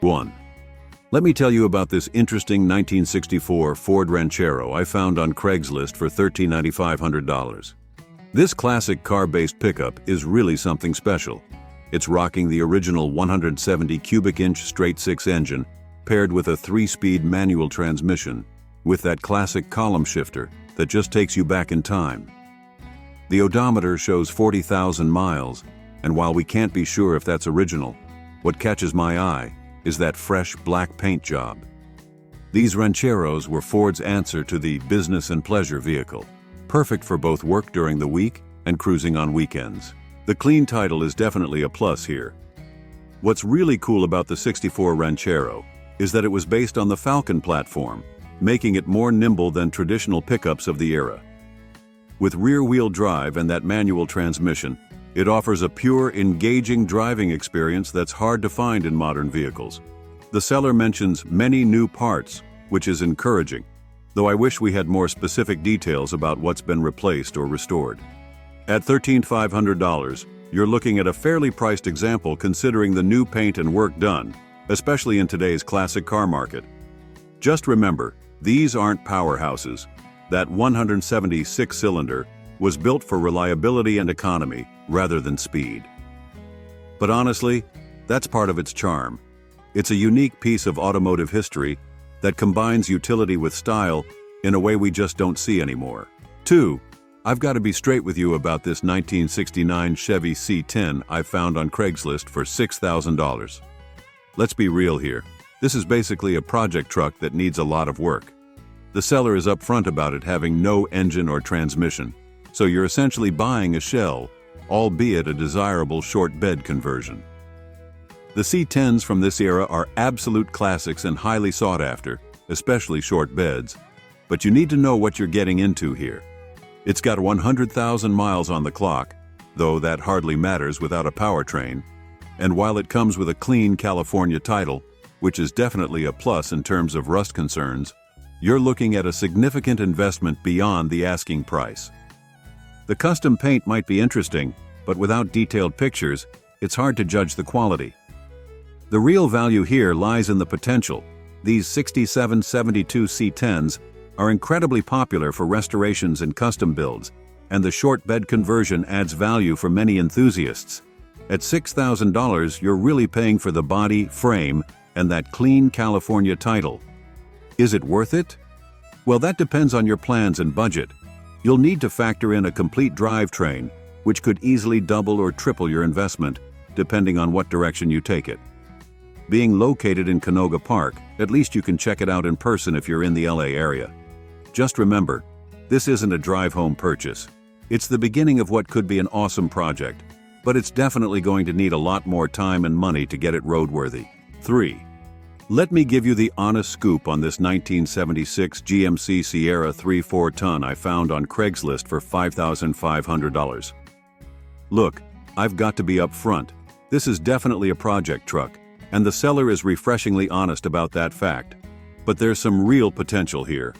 1. Let me tell you about this interesting 1964 Ford Ranchero I found on Craigslist for $13,500. This classic car-based pickup is really something special. It's rocking the original 170 cubic inch straight-six engine, paired with a 3-speed manual transmission, with that classic column shifter that just takes you back in time. The odometer shows 40,000 miles, and while we can't be sure if that's original, what catches my eye is that fresh black paint job. These Rancheros were Ford's answer to the business and pleasure vehicle, perfect for both work during the week and cruising on weekends. The clean title is definitely a plus here. What's really cool about the '64 Ranchero is that it was based on the Falcon platform, making it more nimble than traditional pickups of the era. With rear-wheel drive and that manual transmission, it offers a pure, engaging driving experience that's hard to find in modern vehicles. The seller mentions many new parts, which is encouraging, though I wish we had more specific details about what's been replaced or restored. At $13,500, you're looking at a fairly priced example considering the new paint and work done, especially in today's classic car market. Just remember, these aren't powerhouses. That 176-cylinder was built for reliability and economy rather than speed. But honestly, that's part of its charm. It's a unique piece of automotive history that combines utility with style in a way we just don't see anymore. 2. I've got to be straight with you about this 1969 Chevy C10 I found on Craigslist for $6,000. Let's be real here. This is basically a project truck that needs a lot of work. The seller is upfront about it having no engine or transmission, so you're essentially buying a shell, albeit a desirable short bed conversion. The C10s from this era are absolute classics and highly sought after, especially short beds, but you need to know what you're getting into here. It's got 100,000 miles on the clock, though that hardly matters without a powertrain, and while it comes with a clean California title, which is definitely a plus in terms of rust concerns, you're looking at a significant investment beyond the asking price. The custom paint might be interesting, but without detailed pictures, it's hard to judge the quality. The real value here lies in the potential. These 6772 C10s are incredibly popular for restorations and custom builds, and the short bed conversion adds value for many enthusiasts. At $6,000, you're really paying for the body, frame, and that clean California title. Is it worth it? Well, that depends on your plans and budget. You'll need to factor in a complete drivetrain, which could easily double or triple your investment, depending on what direction you take it. Being located in Canoga Park, at least you can check it out in person if you're in the LA area. Just remember, this isn't a drive-home purchase. It's the beginning of what could be an awesome project, but it's definitely going to need a lot more time and money to get it roadworthy. 3. Let me give you the honest scoop on this 1976 GMC Sierra 3/4-ton I found on Craigslist for $5,500. Look, I've got to be upfront. This is definitely a project truck, and the seller is refreshingly honest about that fact. But there's some real potential here.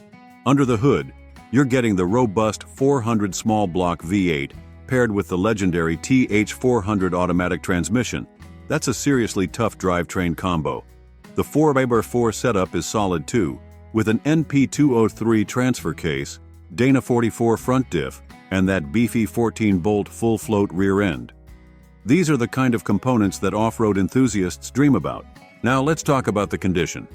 Under the hood, you're getting the robust 400 small block V8 paired with the legendary TH400 automatic transmission. That's a seriously tough drivetrain combo. The 4x4 setup is solid too, with an NP203 transfer case, Dana 44 front diff, and that beefy 14-bolt full-float rear end. These are the kind of components that off-road enthusiasts dream about. Now let's talk about the condition.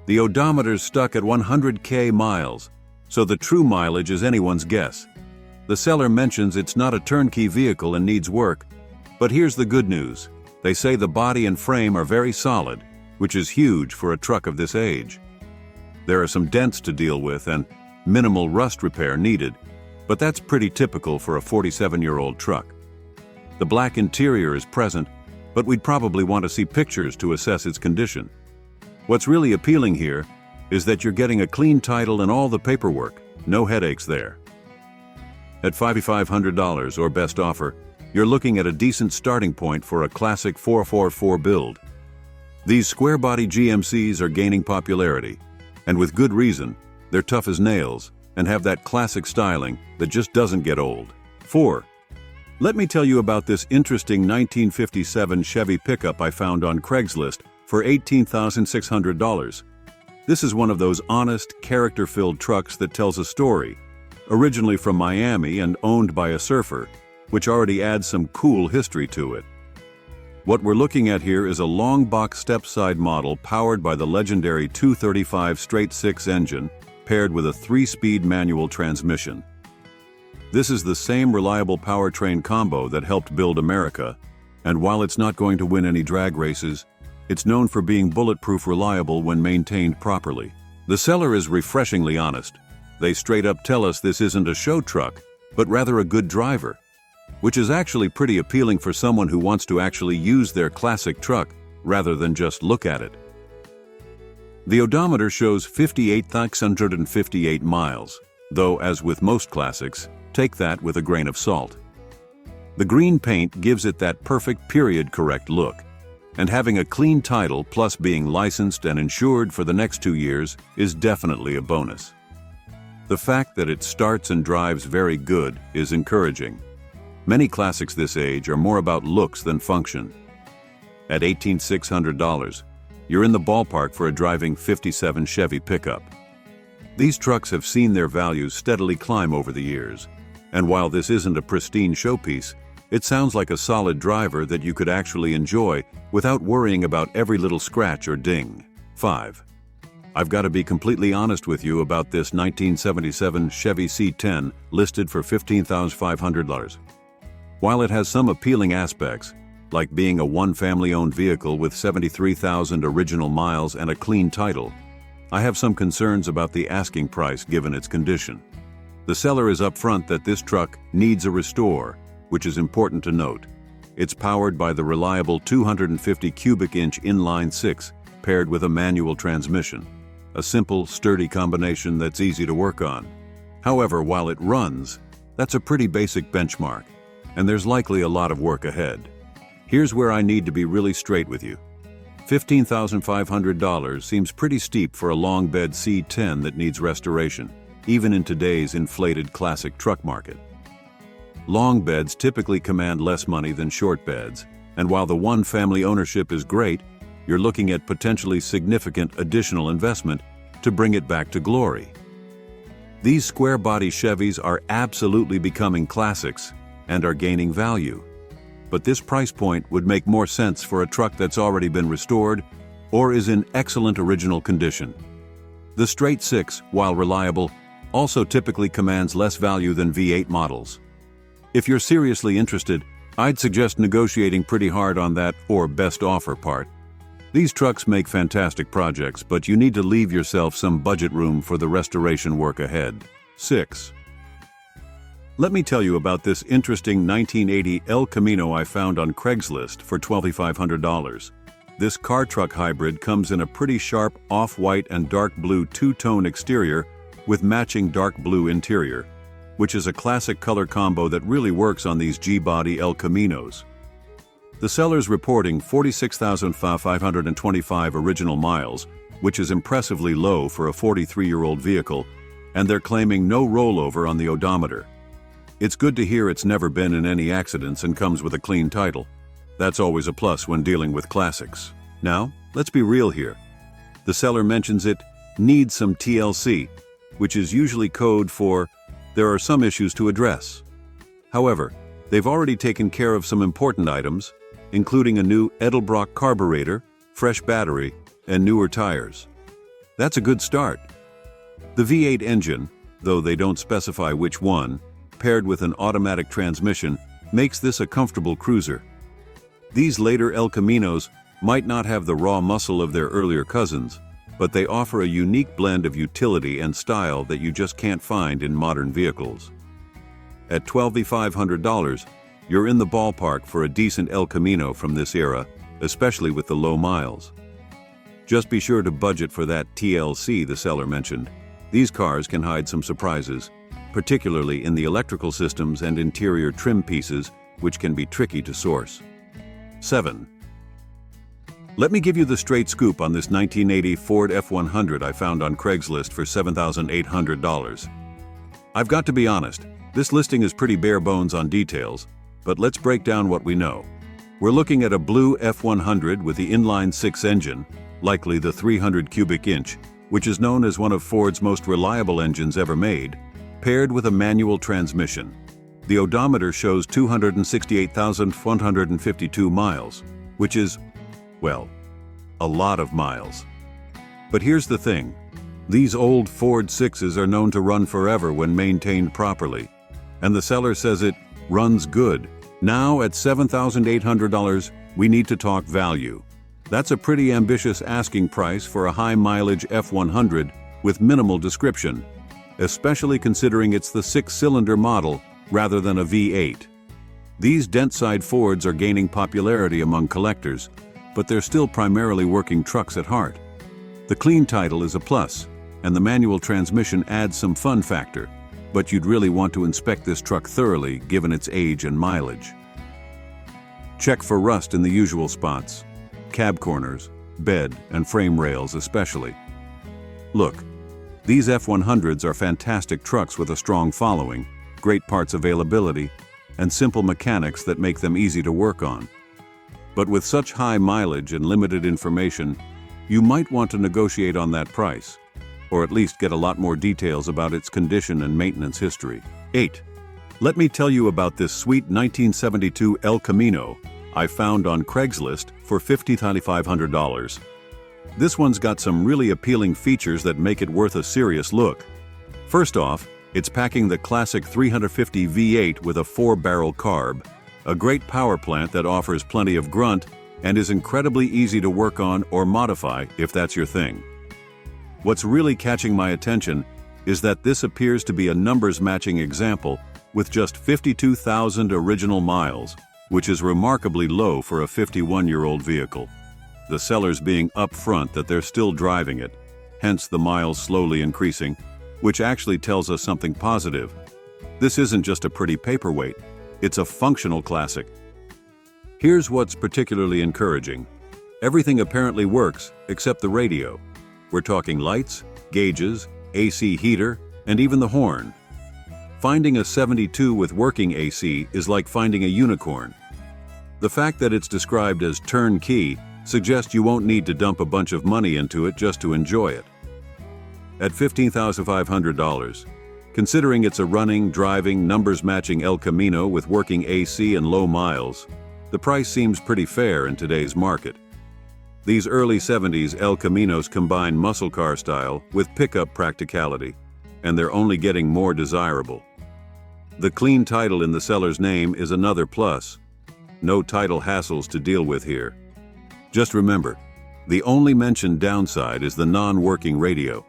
The odometer's stuck at 100,000 miles, so the true mileage is anyone's guess. The seller mentions it's not a turnkey vehicle and needs work, but here's the good news. They say the body and frame are very solid, which is huge for a truck of this age. There are some dents to deal with and minimal rust repair needed, but that's pretty typical for a 47-year-old truck. The black interior is present, but we'd probably want to see pictures to assess its condition. What's really appealing here is that you're getting a clean title and all the paperwork, no headaches there. At $5,500 or best offer, you're looking at a decent starting point for a classic 444 build. These square-body GMCs are gaining popularity, and with good reason. They're tough as nails and have that classic styling that just doesn't get old. 4. Let me tell you about this interesting 1957 Chevy pickup I found on Craigslist for $18,600. This is one of those honest, character-filled trucks that tells a story, originally from Miami and owned by a surfer, which already adds some cool history to it. What we're looking at here is a long box step-side model powered by the legendary 235 straight-six engine, paired with a 3-speed manual transmission. This is the same reliable powertrain combo that helped build America, and while it's not going to win any drag races, it's known for being bulletproof reliable when maintained properly. The seller is refreshingly honest. They straight up tell us this isn't a show truck, but rather a good driver, which is actually pretty appealing for someone who wants to actually use their classic truck rather than just look at it. The odometer shows 58,658 miles, though as with most classics, take that with a grain of salt. The green paint gives it that perfect period-correct look, and having a clean title plus being licensed and insured for the next 2 years is definitely a bonus. The fact that it starts and drives very good is encouraging. Many classics this age are more about looks than function. At $18,600, you're in the ballpark for a driving '57 Chevy pickup. These trucks have seen their values steadily climb over the years, and while this isn't a pristine showpiece, it sounds like a solid driver that you could actually enjoy without worrying about every little scratch or ding. 5. I've got to be completely honest with you about this 1977 Chevy C10 listed for $15,500. While it has some appealing aspects, like being a one-family-owned vehicle with 73,000 original miles and a clean title, I have some concerns about the asking price given its condition. The seller is upfront that this truck needs a restore, which is important to note. It's powered by the reliable 250 cubic inch inline-six paired with a manual transmission, a simple, sturdy combination that's easy to work on. However, while it runs, that's a pretty basic benchmark, and there's likely a lot of work ahead. Here's where I need to be really straight with you. $15,500 seems pretty steep for a long bed C10 that needs restoration, even in today's inflated classic truck market. Long beds typically command less money than short beds, and while the one-family ownership is great, you're looking at potentially significant additional investment to bring it back to glory. These square-body Chevys are absolutely becoming classics and are gaining value, but this price point would make more sense for a truck that's already been restored or is in excellent original condition. The straight six, while reliable, also typically commands less value than V8 models. If you're seriously interested, I'd suggest negotiating pretty hard on that or best offer part. These trucks make fantastic projects, but you need to leave yourself some budget room for the restoration work ahead. 6. Let me tell you about this interesting 1980 El Camino I found on Craigslist for $2,500. This car-truck hybrid comes in a pretty sharp off-white and dark blue two-tone exterior with matching dark blue interior, which is a classic color combo that really works on these G-body El Caminos. The seller's reporting 46,525 original miles, which is impressively low for a 43-year-old vehicle, and they're claiming no rollover on the odometer. It's good to hear it's never been in any accidents and comes with a clean title. That's always a plus when dealing with classics. Now, let's be real here. The seller mentions it needs some TLC, which is usually code for there are some issues to address. However, they've already taken care of some important items, including a new Edelbrock carburetor, fresh battery, and newer tires. That's a good start. The V8 engine, though they don't specify which one, paired with an automatic transmission, makes this a comfortable cruiser. These later El Caminos might not have the raw muscle of their earlier cousins, but they offer a unique blend of utility and style that you just can't find in modern vehicles. At $12,500, you're in the ballpark for a decent El Camino from this era, especially with the low miles. Just be sure to budget for that TLC the seller mentioned. These cars can hide some surprises, particularly in the electrical systems and interior trim pieces, which can be tricky to source. 7. Let me give you the straight scoop on this 1980 Ford F100 I found on Craigslist for $7,800. I've got to be honest, this listing is pretty bare bones on details, but let's break down what we know. We're looking at a blue F100 with the inline-six engine, likely the 300 cubic inch, which is known as one of Ford's most reliable engines ever made, paired with a manual transmission. The odometer shows 268,152 miles, which is, well, a lot of miles. But here's the thing. These old Ford 6s are known to run forever when maintained properly. And the seller says it runs good. Now at $7,800, we need to talk value. That's a pretty ambitious asking price for a high-mileage F100 with minimal description, especially considering it's the six-cylinder model rather than a V8. These dent-side Fords are gaining popularity among collectors, but they're still primarily working trucks at heart. The clean title is a plus, and the manual transmission adds some fun factor, but you'd really want to inspect this truck thoroughly given its age and mileage. Check for rust in the usual spots, cab corners, bed, and frame rails especially. Look, these F100s are fantastic trucks with a strong following, great parts availability, and simple mechanics that make them easy to work on. But with such high mileage and limited information, you might want to negotiate on that price, or at least get a lot more details about its condition and maintenance history. 8. Let me tell you about this sweet 1972 El Camino I found on Craigslist for $50,500. This one's got some really appealing features that make it worth a serious look. First off, it's packing the classic 350 V8 with a 4-barrel carb, a great power plant that offers plenty of grunt and is incredibly easy to work on or modify if that's your thing. What's really catching my attention is that this appears to be a numbers-matching example with just 52,000 original miles, which is remarkably low for a 51-year-old vehicle. The sellers being upfront that they're still driving it, hence the miles slowly increasing, which actually tells us something positive. This isn't just a pretty paperweight, it's a functional classic. Here's what's particularly encouraging. Everything apparently works except the radio. We're talking lights, gauges, AC heater, and even the horn. Finding a 72 with working AC is like finding a unicorn. The fact that it's described as turnkey suggests you won't need to dump a bunch of money into it just to enjoy it. At $15,500, considering it's a running, driving, numbers-matching El Camino with working AC and low miles, the price seems pretty fair in today's market. These early 70s El Caminos combine muscle car style with pickup practicality, and they're only getting more desirable. The clean title in the seller's name is another plus. No title hassles to deal with here. Just remember, the only mentioned downside is the non-working radio.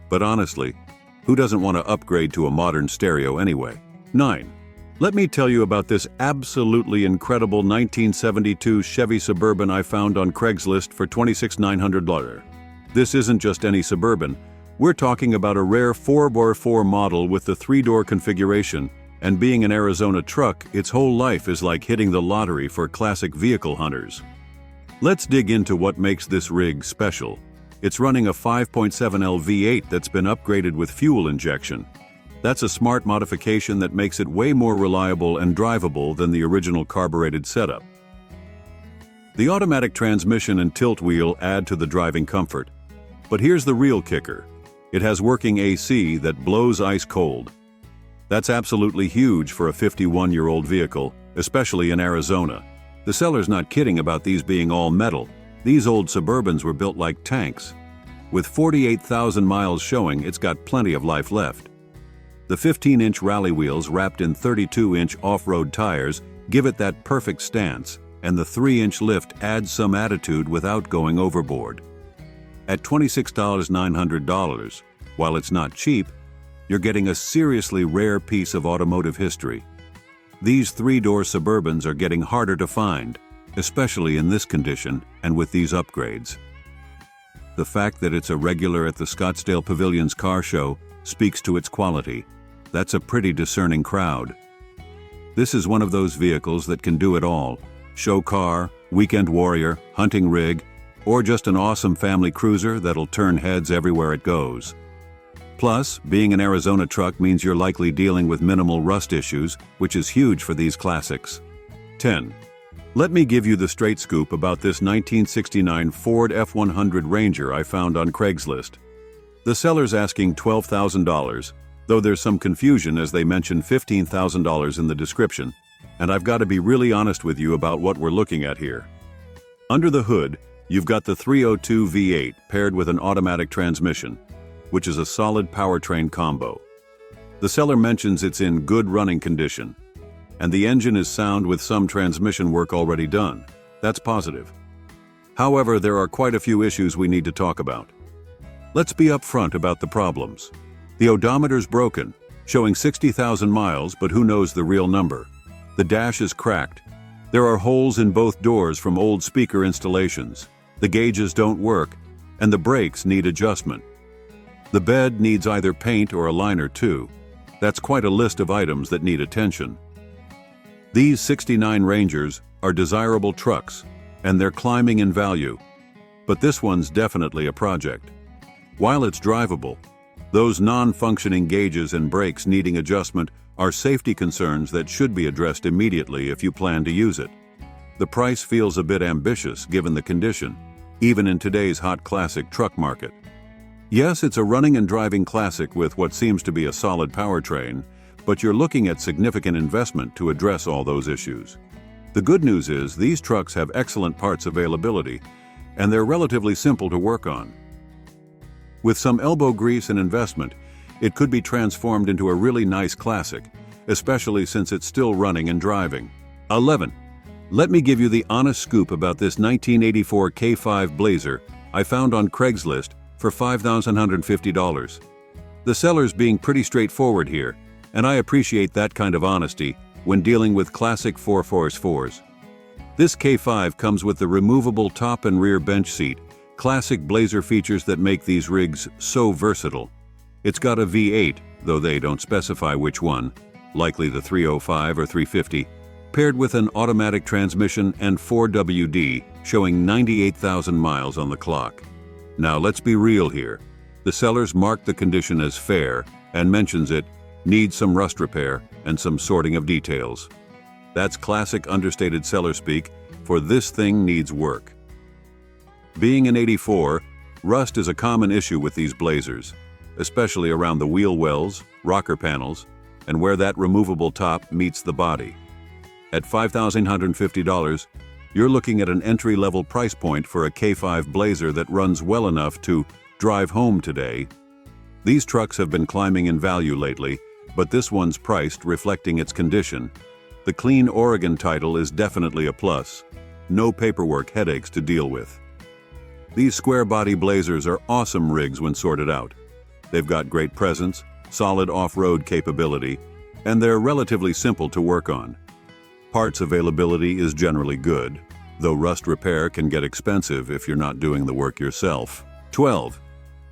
But honestly, who doesn't want to upgrade to a modern stereo anyway? 9. Let me tell you about this absolutely incredible 1972 Chevy Suburban I found on Craigslist for $26,900. This isn't just any Suburban. We're talking about a rare 4x4 model with the 3-door configuration, and being an Arizona truck, its whole life is like hitting the lottery for classic vehicle hunters. Let's dig into what makes this rig special. It's running a 5.7L V8 that's been upgraded with fuel injection. That's a smart modification that makes it way more reliable and drivable than the original carbureted setup. The automatic transmission and tilt wheel add to the driving comfort. But here's the real kicker. It has working AC that blows ice cold. That's absolutely huge for a 51-year-old vehicle, especially in Arizona. The seller's not kidding about these being all metal. These old Suburbans were built like tanks. With 48,000 miles showing, it's got plenty of life left. The 15-inch rally wheels wrapped in 32-inch off-road tires give it that perfect stance, and the 3-inch lift adds some attitude without going overboard. At $26,900, while it's not cheap, you're getting a seriously rare piece of automotive history. These 3-door Suburbans are getting harder to find, especially in this condition and with these upgrades. The fact that it's a regular at the Scottsdale Pavilion's car show speaks to its quality. That's a pretty discerning crowd. This is one of those vehicles that can do it all: show car, weekend warrior, hunting rig, or just an awesome family cruiser that'll turn heads everywhere it goes. Plus, being an Arizona truck means you're likely dealing with minimal rust issues, which is huge for these classics. 10. Let me give you the straight scoop about this 1969 Ford F100 Ranger I found on Craigslist. The seller's asking $12,000, though there's some confusion as they mention $15,000 in the description, and I've got to be really honest with you about what we're looking at here. Under the hood, you've got the 302 V8 paired with an automatic transmission, which is a solid powertrain combo. The seller mentions it's in good running condition, and the engine is sound with some transmission work already done. That's positive. However, there are quite a few issues we need to talk about. Let's be upfront about the problems. The odometer's broken, showing 60,000 miles, but who knows the real number. The dash is cracked. There are holes in both doors from old speaker installations. The gauges don't work, and the brakes need adjustment. The bed needs either paint or a liner too. That's quite a list of items that need attention. These 69 Rangers are desirable trucks, and they're climbing in value. But this one's definitely a project. While it's drivable, those non-functioning gauges and brakes needing adjustment are safety concerns that should be addressed immediately if you plan to use it. The price feels a bit ambitious given the condition, even in today's hot classic truck market. Yes, it's a running and driving classic with what seems to be a solid powertrain, but you're looking at significant investment to address all those issues. The good news is these trucks have excellent parts availability, and they're relatively simple to work on. With some elbow grease and investment, it could be transformed into a really nice classic, especially since it's still running and driving. 11. Let me give you the honest scoop about this 1984 K5 Blazer I found on Craigslist for $5,150. The seller's being pretty straightforward here, and I appreciate that kind of honesty when dealing with classic 4x4s. This K5 comes with the removable top and rear bench seat, classic Blazer features that make these rigs so versatile. It's got a V8, though they don't specify which one, likely the 305 or 350, paired with an automatic transmission and 4WD, showing 98,000 miles on the clock. Now let's be real here. The seller's marked the condition as fair and mentions it needs some rust repair and some sorting of details. That's classic understated seller speak, for this thing needs work. Being an 84, rust is a common issue with these Blazers, especially around the wheel wells, rocker panels, and where that removable top meets the body. At $5,150, you're looking at an entry-level price point for a K5 Blazer that runs well enough to drive home today. These trucks have been climbing in value lately, but this one's priced reflecting its condition. The Clean Oregon title is definitely a plus. No paperwork headaches to deal with. These square-body Blazers are awesome rigs when sorted out. They've got great presence, solid off-road capability, and they're relatively simple to work on. Parts availability is generally good, though rust repair can get expensive if you're not doing the work yourself. 12.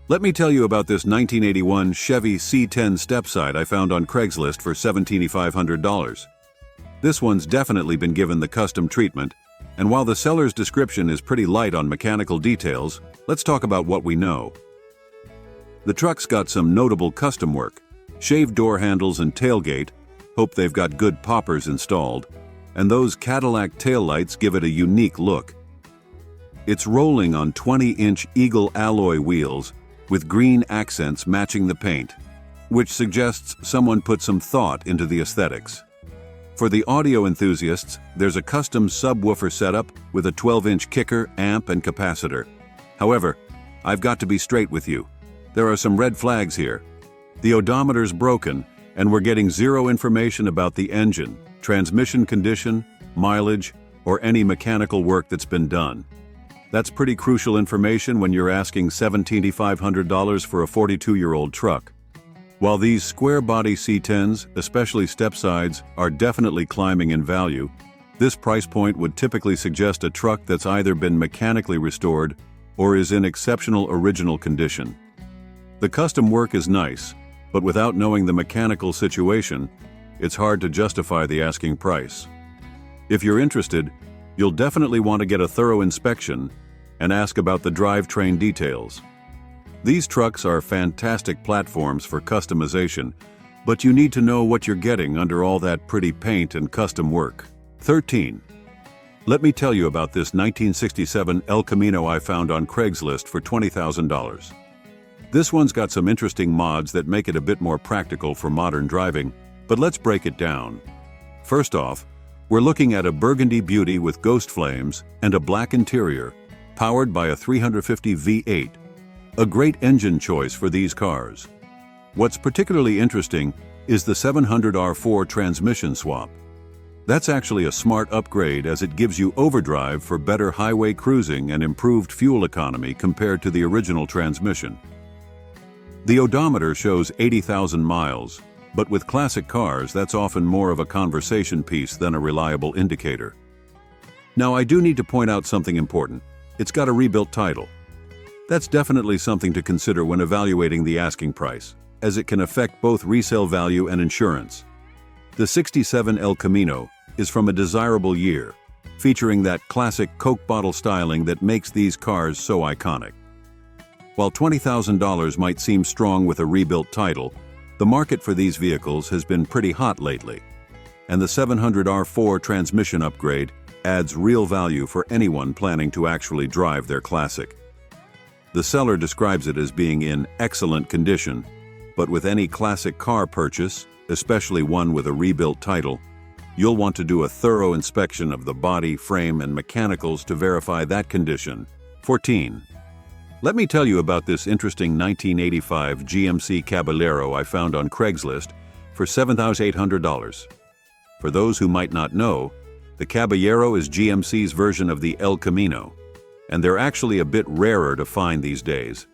Let me tell you about this 1981 Chevy C10 stepside I found on Craigslist for $17,500. This one's definitely been given the custom treatment, and while the seller's description is pretty light on mechanical details, let's talk about what we know. The truck's got some notable custom work, shaved door handles and tailgate, hope they've got good poppers installed, and those Cadillac taillights give it a unique look. It's rolling on 20-inch Eagle alloy wheels with green accents matching the paint, which suggests someone put some thought into the aesthetics. For the audio enthusiasts, there's a custom subwoofer setup with a 12-inch kicker, amp, and capacitor. However, I've got to be straight with you. There are some red flags here. The odometer's broken, and we're getting zero information about the engine, transmission condition, mileage, or any mechanical work that's been done. That's pretty crucial information when you're asking $17,500 for a 42-year-old truck. While these square-body C10s, especially stepsides, are definitely climbing in value, this price point would typically suggest a truck that's either been mechanically restored or is in exceptional original condition. The custom work is nice, but without knowing the mechanical situation, it's hard to justify the asking price. If you're interested, you'll definitely want to get a thorough inspection and ask about the drivetrain details. These trucks are fantastic platforms for customization, but you need to know what you're getting under all that pretty paint and custom work. 13. Let me tell you about this 1967 El Camino I found on Craigslist for $20,000. This one's got some interesting mods that make it a bit more practical for modern driving, but let's break it down. First off, we're looking at a burgundy beauty with ghost flames and a black interior, powered by a 350 V8. A great engine choice for these cars. What's particularly interesting is the 700R4 transmission swap. That's actually a smart upgrade as it gives you overdrive for better highway cruising and improved fuel economy compared to the original transmission. The odometer shows 80,000 miles, but with classic cars that's often more of a conversation piece than a reliable indicator. Now I do need to point out something important. It's got a rebuilt title. That's definitely something to consider when evaluating the asking price, as it can affect both resale value and insurance. The 67 El Camino is from a desirable year, featuring that classic Coke bottle styling that makes these cars so iconic. While $20,000 might seem strong with a rebuilt title, the market for these vehicles has been pretty hot lately, and the 700R4 transmission upgrade adds real value for anyone planning to actually drive their classic. The seller describes it as being in excellent condition, but with any classic car purchase, especially one with a rebuilt title, you'll want to do a thorough inspection of the body, frame, and mechanicals to verify that condition. 14. Let me tell you about this interesting 1985 GMC Caballero I found on Craigslist for $7,800. For those who might not know, the Caballero is GMC's version of the El Camino, and they're actually a bit rarer to find these days.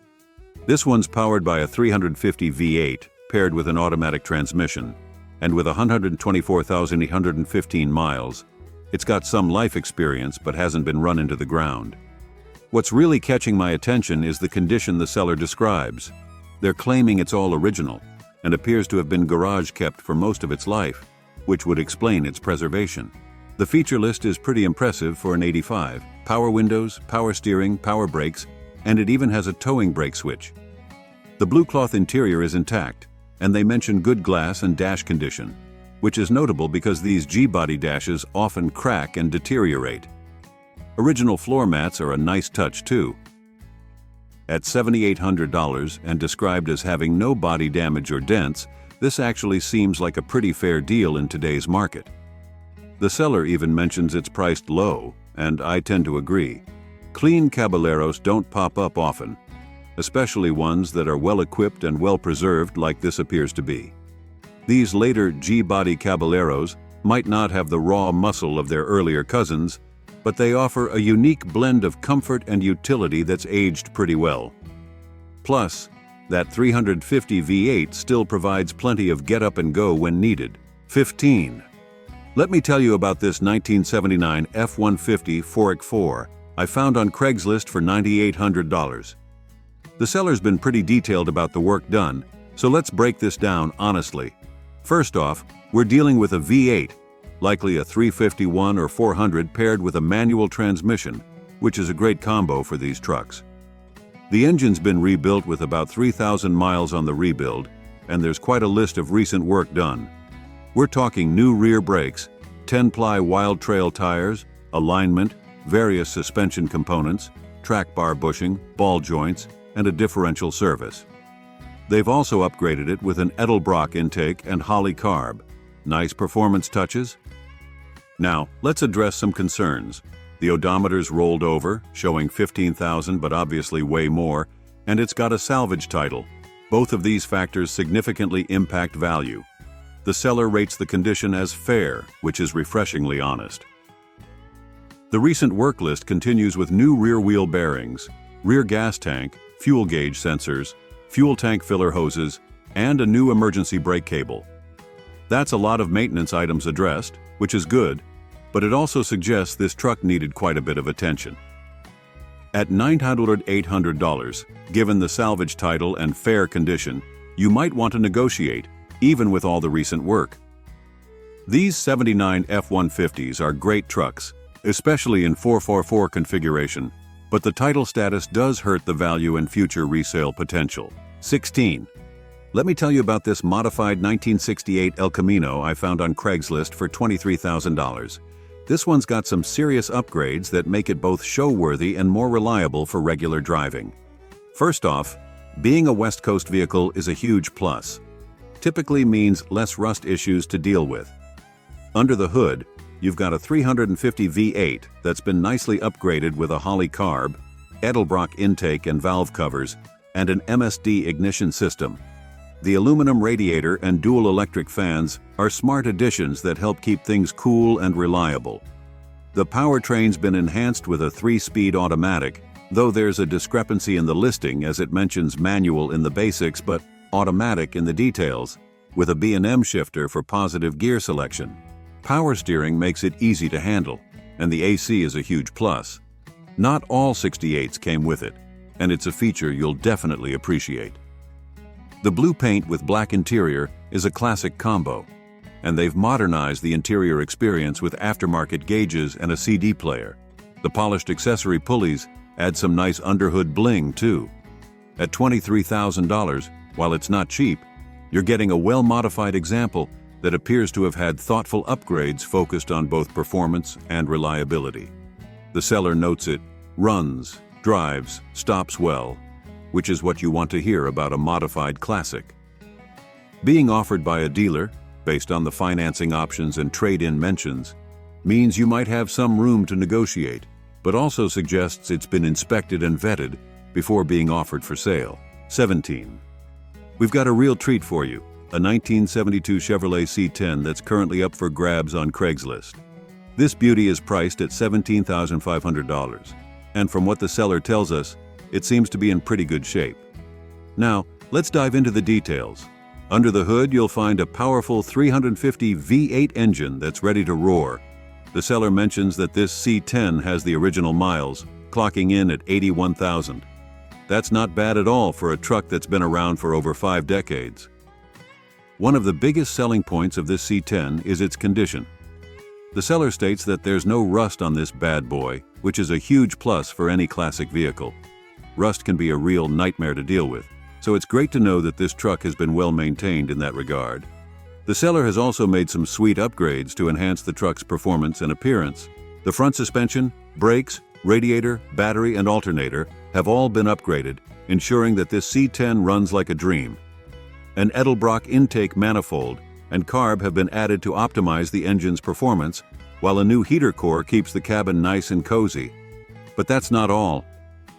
This one's powered by a 350 V8 paired with an automatic transmission, and with 124,815 miles, it's got some life experience but hasn't been run into the ground. What's really catching my attention is the condition the seller describes. They're claiming it's all original and appears to have been garage kept for most of its life, which would explain its preservation. The feature list is pretty impressive for an 85. Power windows, power steering, power brakes, and it even has a towing brake switch. The blue cloth interior is intact, and they mention good glass and dash condition, which is notable because these G-body dashes often crack and deteriorate. Original floor mats are a nice touch too. At $7,800 and described as having no body damage or dents, this actually seems like a pretty fair deal in today's market. The seller even mentions it's priced low, and I tend to agree. Clean Caballeros don't pop up often, especially ones that are well-equipped and well-preserved like this appears to be. These later G-body Caballeros might not have the raw muscle of their earlier cousins, but they offer a unique blend of comfort and utility that's aged pretty well. Plus, that 350 V8 still provides plenty of get-up-and-go when needed. 15. Let me tell you about this 1979 F-150 4x4 I found on Craigslist for $9,800. The seller's been pretty detailed about the work done, so let's break this down honestly. First off, we're dealing with a V8, likely a 351 or 400 paired with a manual transmission, which is a great combo for these trucks. The engine's been rebuilt with about 3,000 miles on the rebuild, and there's quite a list of recent work done. We're talking new rear brakes, 10-ply Wild Trail tires, alignment, various suspension components, track bar bushing, ball joints, and a differential service. They've also upgraded it with an Edelbrock intake and Holley carb. Nice performance touches. Now, let's address some concerns. The odometer's rolled over, showing 15,000 but obviously way more, and it's got a salvage title. Both of these factors significantly impact value. The seller rates the condition as fair, which is refreshingly honest. The recent work list continues with new rear wheel bearings, rear gas tank, fuel gauge sensors, fuel tank filler hoses, and a new emergency brake cable. That's a lot of maintenance items addressed, which is good, but it also suggests this truck needed quite a bit of attention. At $900–800, given the salvage title and fair condition, you might want to negotiate, even with all the recent work. These 79 F-150s are great trucks, especially in 4x4 configuration, but the title status does hurt the value and future resale potential. 16. Let me tell you about this modified 1968 El Camino I found on Craigslist for $23,000. This one's got some serious upgrades that make it both show-worthy and more reliable for regular driving. First off, being a West Coast vehicle is a huge plus. Typically means less rust issues to deal with. Under the hood, you've got a 350 V8 that's been nicely upgraded with a Holley carb, Edelbrock intake and valve covers, and an MSD ignition system. The aluminum radiator and dual electric fans are smart additions that help keep things cool and reliable. The powertrain's been enhanced with a 3-speed automatic, though there's a discrepancy in the listing as it mentions manual in the basics but automatic in the details, with a B&M shifter for positive gear selection. Power steering makes it easy to handle, and the AC is a huge plus. Not all 68s came with it, and it's a feature you'll definitely appreciate. The blue paint with black interior is a classic combo, and they've modernized the interior experience with aftermarket gauges and a CD player. The polished accessory pulleys add some nice underhood bling too. At $23,000, while it's not cheap, you're getting a well-modified example that appears to have had thoughtful upgrades focused on both performance and reliability. The seller notes it runs, drives, stops well, which is what you want to hear about a modified classic. Being offered by a dealer, based on the financing options and trade-in mentions, means you might have some room to negotiate, but also suggests it's been inspected and vetted before being offered for sale. 17. We've got a real treat for you, a 1972 Chevrolet C10 that's currently up for grabs on Craigslist. This beauty is priced at $17,500, and from what the seller tells us, it seems to be in pretty good shape. Now, let's dive into the details. Under the hood, you'll find a powerful 350 V8 engine that's ready to roar. The seller mentions that this C10 has the original miles, clocking in at 81,000. That's not bad at all for a truck that's been around for over 5 decades. One of the biggest selling points of this C10 is its condition. The seller states that there's no rust on this bad boy, which is a huge plus for any classic vehicle. Rust can be a real nightmare to deal with, so it's great to know that this truck has been well maintained in that regard. The seller has also made some sweet upgrades to enhance the truck's performance and appearance. The front suspension, brakes, radiator, battery, and alternator have all been upgraded, ensuring that this C10 runs like a dream. An Edelbrock intake manifold and carb have been added to optimize the engine's performance, while a new heater core keeps the cabin nice and cozy. But that's not all.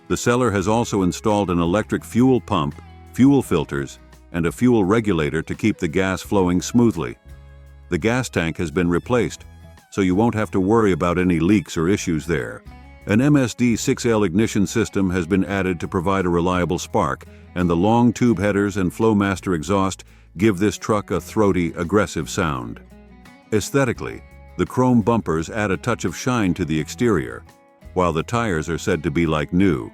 The seller has also installed an electric fuel pump, fuel filters, and a fuel regulator to keep the gas flowing smoothly. The gas tank has been replaced, so you won't have to worry about any leaks or issues there. An MSD 6L ignition system has been added to provide a reliable spark, and the long tube headers and Flowmaster exhaust give this truck a throaty, aggressive sound. Aesthetically, the chrome bumpers add a touch of shine to the exterior, while the tires are said to be like new.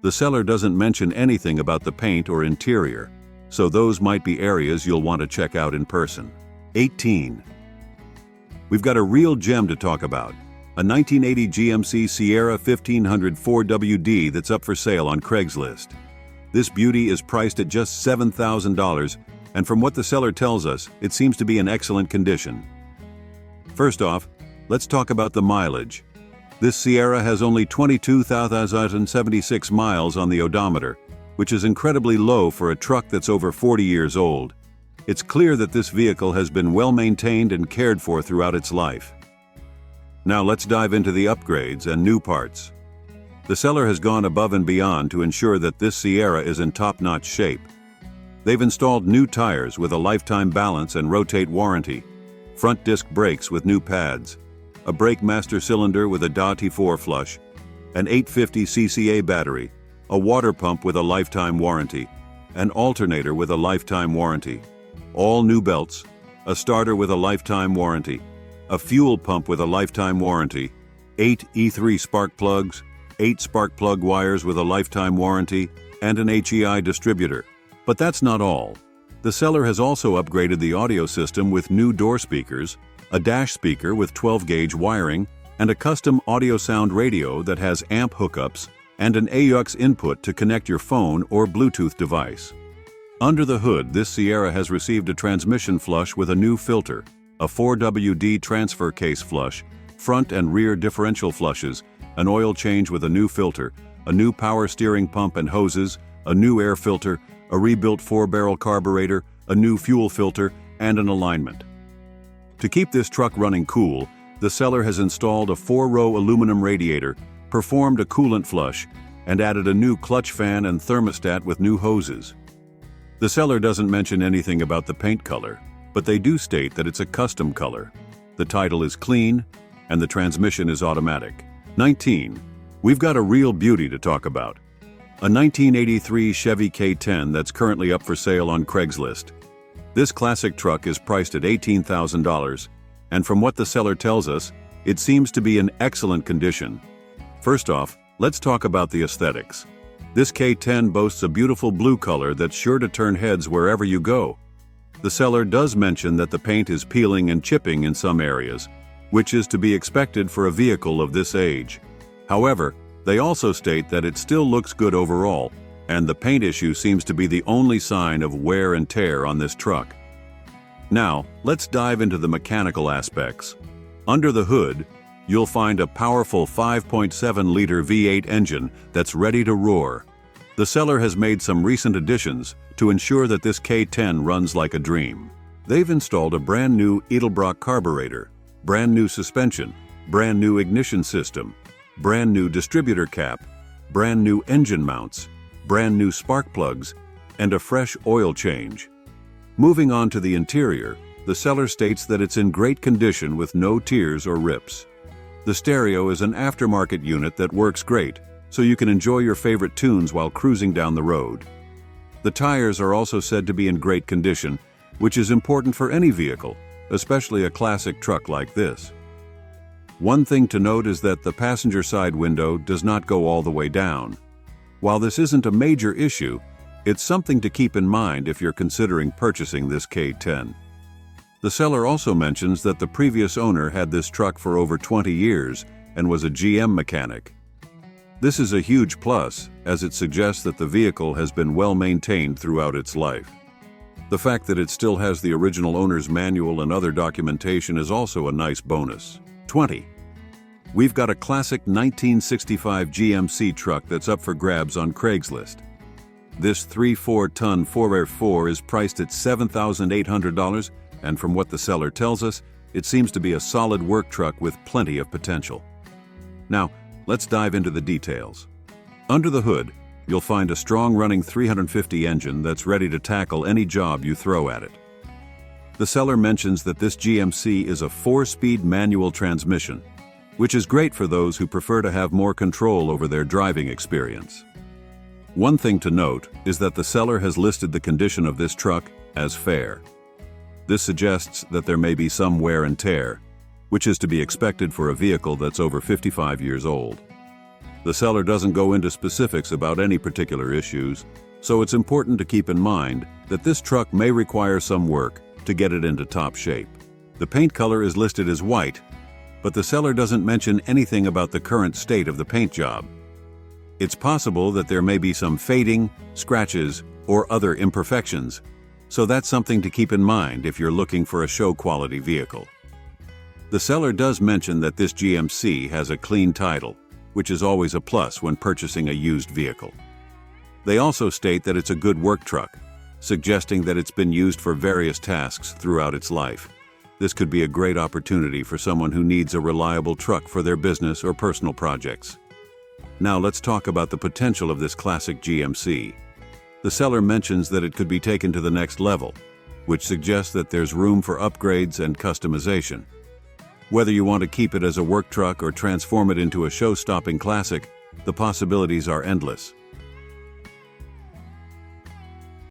The seller doesn't mention anything about the paint or interior, so those might be areas you'll want to check out in person. 18. We've got a real gem to talk about, a 1980 GMC Sierra 1500 4WD that's up for sale on Craigslist. This beauty is priced at just $7,000, and from what the seller tells us, it seems to be in excellent condition. First off, let's talk about the mileage. This Sierra has only 22,076 miles on the odometer, which is incredibly low for a truck that's over 40 years old. It's clear that this vehicle has been well maintained and cared for throughout its life. Now let's dive into the upgrades and new parts. The seller has gone above and beyond to ensure that this Sierra is in top-notch shape. They've installed new tires with a lifetime balance and rotate warranty, front disc brakes with new pads, a brake master cylinder with a DA-T4 flush, an 850 CCA battery, a water pump with a lifetime warranty, an alternator with a lifetime warranty, all new belts, a starter with a lifetime warranty, a fuel pump with a lifetime warranty, 8 E3 spark plugs, 8 spark plug wires with a lifetime warranty, and an HEI distributor. But that's not all. The seller has also upgraded the audio system with new door speakers, a dash speaker with 12-gauge wiring, and a custom audio sound radio that has amp hookups and an AUX input to connect your phone or Bluetooth device. Under the hood, this Sierra has received a transmission flush with a new filter, a 4WD transfer case flush, front and rear differential flushes, an oil change with a new filter, a new power steering pump and hoses, a new air filter, a rebuilt 4-barrel carburetor, a new fuel filter, and an alignment. To keep this truck running cool, the seller has installed a 4-row aluminum radiator, performed a coolant flush, and added a new clutch fan and thermostat with new hoses. The seller doesn't mention anything about the paint color, but they do state that it's a custom color. The title is clean, and the transmission is automatic. 19. We've got a real beauty to talk about. A 1983 Chevy K10 that's currently up for sale on Craigslist. This classic truck is priced at $18,000, and from what the seller tells us, it seems to be in excellent condition. First off, let's talk about the aesthetics. This K10 boasts a beautiful blue color that's sure to turn heads wherever you go. The seller does mention that the paint is peeling and chipping in some areas, which is to be expected for a vehicle of this age. However, they also state that it still looks good overall, and the paint issue seems to be the only sign of wear and tear on this truck. Now, let's dive into the mechanical aspects. Under the hood, you'll find a powerful 5.7-liter V8 engine that's ready to roar. The seller has made some recent additions to ensure that this K10 runs like a dream. They've installed a brand new Edelbrock carburetor, brand new suspension, brand new ignition system, brand new distributor cap, brand new engine mounts, brand new spark plugs, and a fresh oil change. Moving on to the interior, the seller states that it's in great condition with no tears or rips. The stereo is an aftermarket unit that works great, so you can enjoy your favorite tunes while cruising down the road. The tires are also said to be in great condition, which is important for any vehicle, especially a classic truck like this. One thing to note is that the passenger side window does not go all the way down. While this isn't a major issue, it's something to keep in mind if you're considering purchasing this K10. The seller also mentions that the previous owner had this truck for over 20 years and was a GM mechanic. This is a huge plus, as it suggests that the vehicle has been well maintained throughout its life. The fact that it still has the original owner's manual and other documentation is also a nice bonus. 20. We've got a classic 1965 GMC truck that's up for grabs on Craigslist. This 3.4-ton 4x4 is priced at $7,800, and from what the seller tells us, it seems to be a solid work truck with plenty of potential. Now, let's dive into the details. Under the hood, you'll find a strong-running 350 engine that's ready to tackle any job you throw at it. The seller mentions that this GMC is a 4-speed manual transmission, which is great for those who prefer to have more control over their driving experience. One thing to note is that the seller has listed the condition of this truck as fair. This suggests that there may be some wear and tear, which is to be expected for a vehicle that's over 55 years old. The seller doesn't go into specifics about any particular issues, so it's important to keep in mind that this truck may require some work to get it into top shape. The paint color is listed as white, but the seller doesn't mention anything about the current state of the paint job. It's possible that there may be some fading, scratches, or other imperfections, so that's something to keep in mind if you're looking for a show-quality vehicle. The seller does mention that this GMC has a clean title, which is always a plus when purchasing a used vehicle. They also state that it's a good work truck, suggesting that it's been used for various tasks throughout its life. This could be a great opportunity for someone who needs a reliable truck for their business or personal projects. Now let's talk about the potential of this classic GMC. The seller mentions that it could be taken to the next level, which suggests that there's room for upgrades and customization. Whether you want to keep it as a work truck or transform it into a show-stopping classic, the possibilities are endless.